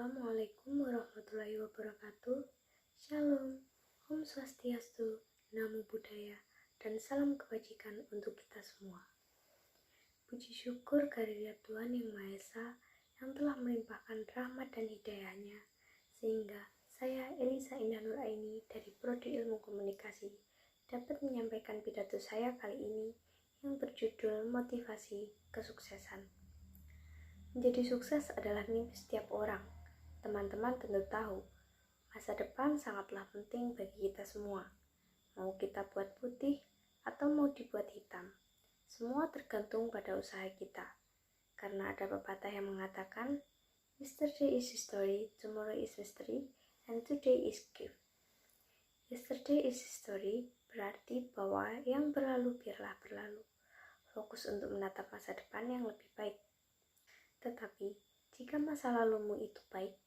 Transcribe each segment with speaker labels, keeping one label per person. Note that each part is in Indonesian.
Speaker 1: Assalamualaikum warahmatullahi wabarakatuh. Shalom, Om Swastiastu, Namo Buddhaya, dan salam kebajikan untuk kita semua. Puji syukur kehadirat Tuhan Yang Maha Esa yang telah melimpahkan rahmat dan hidayahnya, sehingga saya, Elisa Indah Nuraini dari Prodi Ilmu Komunikasi, dapat menyampaikan pidato saya kali ini yang berjudul Motivasi Kesuksesan. Menjadi sukses adalah mimpi setiap orang. Teman-teman tentu tahu, masa depan sangatlah penting bagi kita semua. Mau kita buat putih atau mau dibuat hitam, semua tergantung pada usaha kita. Karena ada pepatah yang mengatakan, Yesterday is history, tomorrow is mystery, and today is gift. Yesterday is history berarti bahwa yang berlalu biarlah berlalu. Fokus untuk menatap masa depan yang lebih baik. Tetapi, jika masa lalumu itu baik,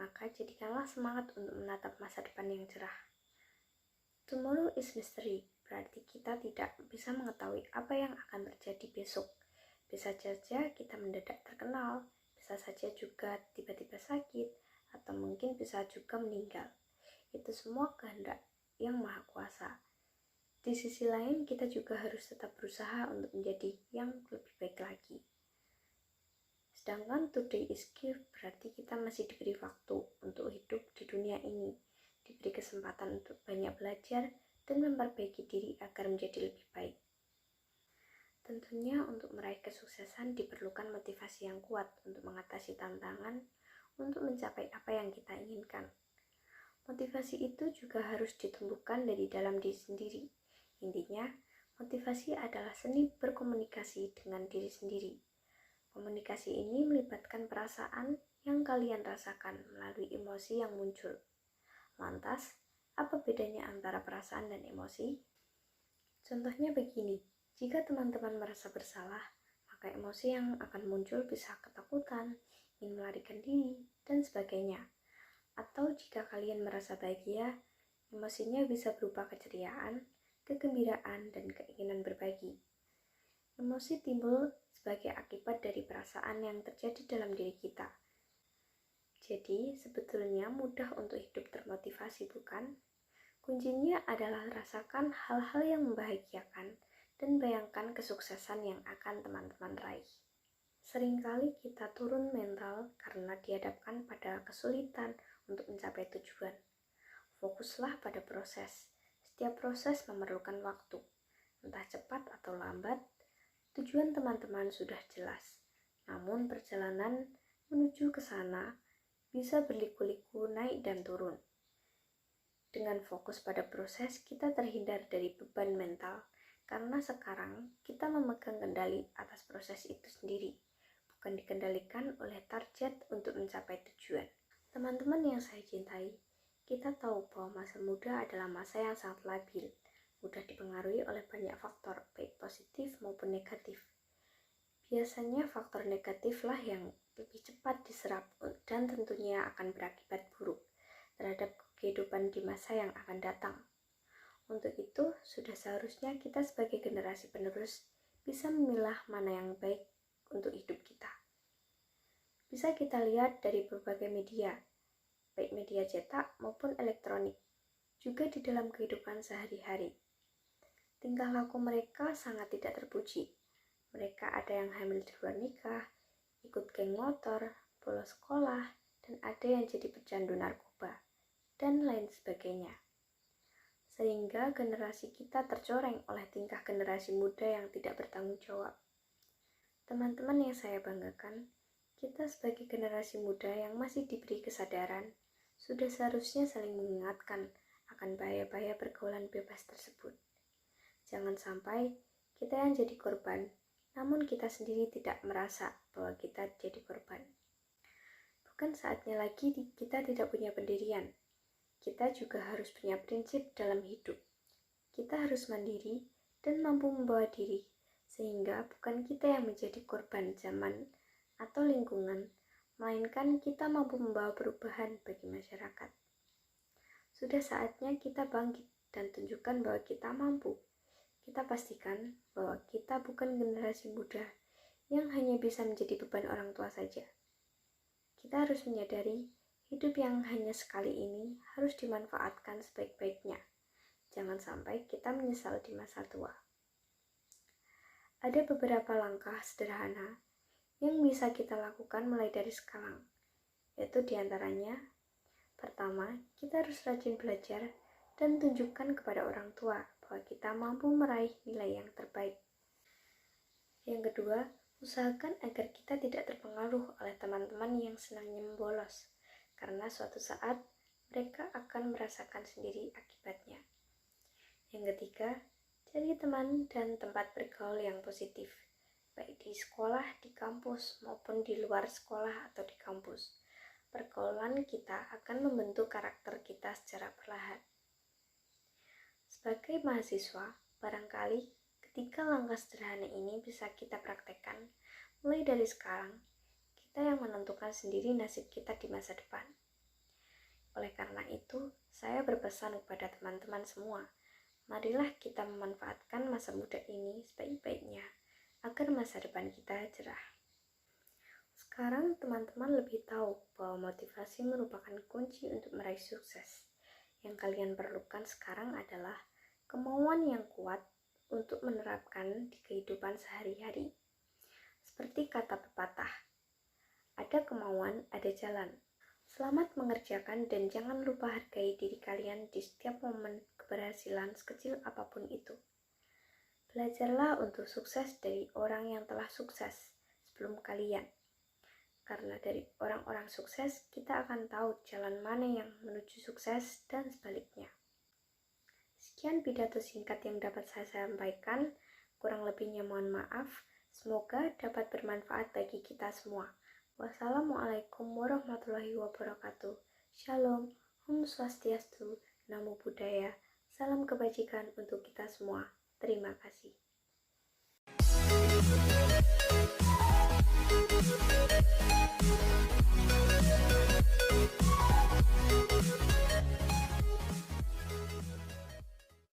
Speaker 1: maka jadikanlah semangat untuk menatap masa depan yang cerah. Tomorrow is mystery, berarti kita tidak bisa mengetahui apa yang akan terjadi besok. Bisa saja kita mendadak terkenal, bisa saja juga tiba-tiba sakit, atau mungkin bisa juga meninggal. Itu semua kehendak yang maha kuasa. Di sisi lain, kita juga harus tetap berusaha untuk menjadi yang lebih baik lagi. Sedangkan today is gift berarti kita masih diberi waktu untuk hidup di dunia ini, diberi kesempatan untuk banyak belajar dan memperbaiki diri agar menjadi lebih baik. Tentunya untuk meraih kesuksesan diperlukan motivasi yang kuat untuk mengatasi tantangan, untuk mencapai apa yang kita inginkan. Motivasi itu juga harus ditumbuhkan dari dalam diri sendiri. Intinya, motivasi adalah seni berkomunikasi dengan diri sendiri. Komunikasi ini melibatkan perasaan yang kalian rasakan melalui emosi yang muncul. Lantas, apa bedanya antara perasaan dan emosi? Contohnya begini, jika teman-teman merasa bersalah, maka emosi yang akan muncul bisa ketakutan, ingin melarikan diri, dan sebagainya. Atau jika kalian merasa bahagia, emosinya bisa berupa keceriaan, kegembiraan, dan keinginan berbagi. Emosi timbul sebagai akibat dari perasaan yang terjadi dalam diri kita. Jadi, sebetulnya mudah untuk hidup termotivasi, bukan? Kuncinya adalah rasakan hal-hal yang membahagiakan dan bayangkan kesuksesan yang akan teman-teman raih. Seringkali kita turun mental karena dihadapkan pada kesulitan untuk mencapai tujuan. Fokuslah pada proses. Setiap proses memerlukan waktu, entah cepat atau lambat. Tujuan teman-teman sudah jelas, namun perjalanan menuju ke sana bisa berliku-liku naik dan turun. Dengan fokus pada proses, kita terhindar dari beban mental, karena sekarang kita memegang kendali atas proses itu sendiri, bukan dikendalikan oleh target untuk mencapai tujuan. Teman-teman yang saya cintai, kita tahu bahwa masa muda adalah masa yang sangat labil, mudah dipengaruhi oleh banyak faktor, baik positif maupun negatif. Biasanya faktor negatiflah yang lebih cepat diserap dan tentunya akan berakibat buruk terhadap kehidupan di masa yang akan datang. Untuk itu, sudah seharusnya kita sebagai generasi penerus bisa memilah mana yang baik untuk hidup kita. Bisa kita lihat dari berbagai media, baik media cetak maupun elektronik, juga di dalam kehidupan sehari-hari. Tingkah laku mereka sangat tidak terpuji. Mereka ada yang hamil di luar nikah, ikut geng motor, bolos sekolah, dan ada yang jadi pecandu narkoba, dan lain sebagainya. Sehingga generasi kita tercoreng oleh tingkah generasi muda yang tidak bertanggung jawab. Teman-teman yang saya banggakan, kita sebagai generasi muda yang masih diberi kesadaran, sudah seharusnya saling mengingatkan akan bahaya-bahaya pergaulan bebas tersebut. Jangan sampai kita yang jadi korban, namun kita sendiri tidak merasa bahwa kita jadi korban. Bukan saatnya lagi kita tidak punya pendirian. Kita juga harus punya prinsip dalam hidup. Kita harus mandiri dan mampu membawa diri, sehingga bukan kita yang menjadi korban zaman atau lingkungan, melainkan kita mampu membawa perubahan bagi masyarakat. Sudah saatnya kita bangkit dan tunjukkan bahwa kita mampu. Kita pastikan bahwa kita bukan generasi muda yang hanya bisa menjadi beban orang tua saja. Kita harus menyadari hidup yang hanya sekali ini harus dimanfaatkan sebaik-baiknya. Jangan sampai kita menyesal di masa tua. Ada beberapa langkah sederhana yang bisa kita lakukan mulai dari sekarang, yaitu diantaranya, pertama, kita harus rajin belajar dan tunjukkan kepada orang tua bahwa kita mampu meraih nilai yang terbaik. Yang kedua, usahakan agar kita tidak terpengaruh oleh teman-teman yang senangnya membolos, karena suatu saat mereka akan merasakan sendiri akibatnya. Yang ketiga, cari teman dan tempat bergaul yang positif, baik di sekolah, di kampus, maupun di luar sekolah atau di kampus. Pergaulan kita akan membentuk karakter kita secara perlahan. Sebagai mahasiswa, barangkali ketika langkah sederhana ini bisa kita praktekkan, mulai dari sekarang, kita yang menentukan sendiri nasib kita di masa depan. Oleh karena itu, saya berpesan kepada teman-teman semua, marilah kita memanfaatkan masa muda ini sebaik-baiknya, agar masa depan kita cerah. Sekarang teman-teman lebih tahu bahwa motivasi merupakan kunci untuk meraih sukses. Yang kalian perlukan sekarang adalah kemauan yang kuat untuk menerapkan di kehidupan sehari-hari. Seperti kata pepatah, ada kemauan, ada jalan. Selamat mengerjakan dan jangan lupa hargai diri kalian di setiap momen keberhasilan sekecil apapun itu. Belajarlah untuk sukses dari orang yang telah sukses sebelum kalian. Karena dari orang-orang sukses, kita akan tahu jalan mana yang menuju sukses dan sebaliknya. Sekian pidato singkat yang dapat saya sampaikan, kurang lebihnya mohon maaf. Semoga dapat bermanfaat bagi kita semua. Wassalamualaikum warahmatullahi wabarakatuh. Shalom, Om Swastiastu, Namo Buddhaya. Salam kebajikan untuk kita semua. Terima kasih.